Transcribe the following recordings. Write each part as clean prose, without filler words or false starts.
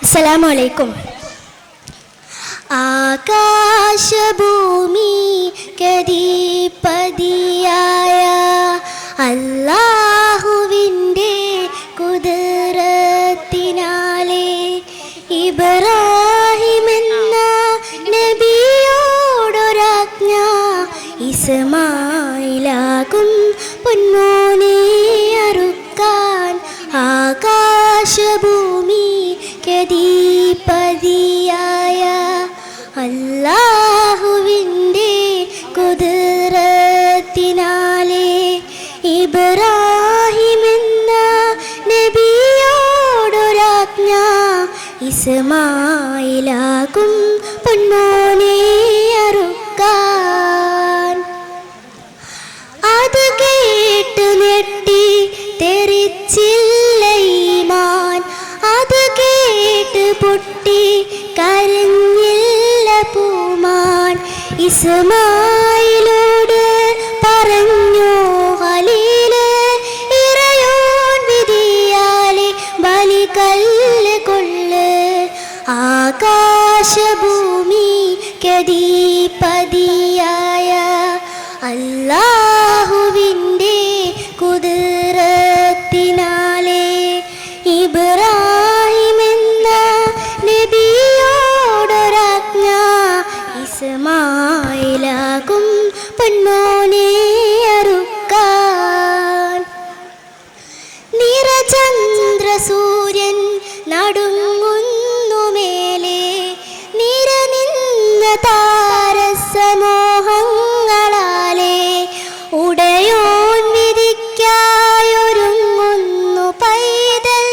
അസ്സലാമു അലൈക്കും. ആകാശഭൂമി കദീപതിയായ അല്ലാഹുവിൻ്റെ കുദറത്തിനാലെ ഇബ്രാഹിമെന്ന നബിയോടൊരാജ്ഞ ഇസ്മായിലാകും പൊന്നോനെ അറുക്കാൻ ആകാശഭൂമി കദീപതിയായ അല്ലാഹുവിൻ്റെ കുദറത്തിനാലെ ഇബ്രാഹിമെന്ന നബിയോടൊരാജ്ഞ ഇസ്മായിലാകും പൊന്നോനെ അറുക്കാൻ. അത് കേട്ട് ഞെട്ടി തെറിച്ചില്ല ഈമാൻ, അത് കേട്ട് പൊട്ടി കരഞ്ഞില്ല പൂമാൻ. ഇസ്മായിലോട് പറഞ്ഞു ഖലീല്, ഇറയോൻ വിധിയാലെ ബലികല്ല് കൊള്ള്. ആകാശഭൂമി കദീപതിയായ അല്ലാഹുവിൻ്റെ കുദറത്തിനാലെ ഇബ്രാഹിമെന്ന നബിയോടൊരാജ്ഞ ഇസ്മായിലാകും പൊന്നോനെ അറുക്കാൻ. നിറചന്ദ്രസൂര്യൻ നടുങ്ങുന്നു മേലെ, നിറനിന്ന താരസമോഹങ്ങളാലെ ഉടയോൻ വിധിക്കായൊരുങ്ങുന്നു പൈതൽ.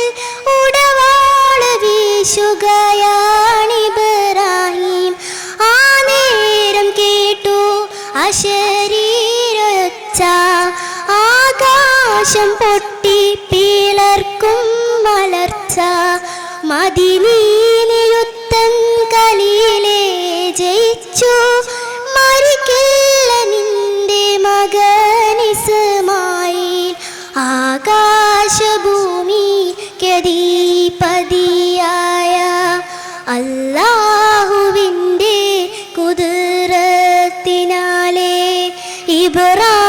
ഉടവാള് വീശുകയാണിബ്രാഹിം. ആ നേരം കേട്ടു അശരീരൊച്ച, ആകാശം പൊട്ടി പിളർക്കും മലർച്ച. മദീനയിലുത്തൻ ഖലീലേ ജയിച്ചു, മരിക്കില്ല നിന്റെ മകൻ ഇസ്മായിൽ. ആകാശഭൂമി കദീപതിയായ അല്ലാഹുവിൻ്റെ കുദറത്തിനാലെ ഇബ്രാഹിം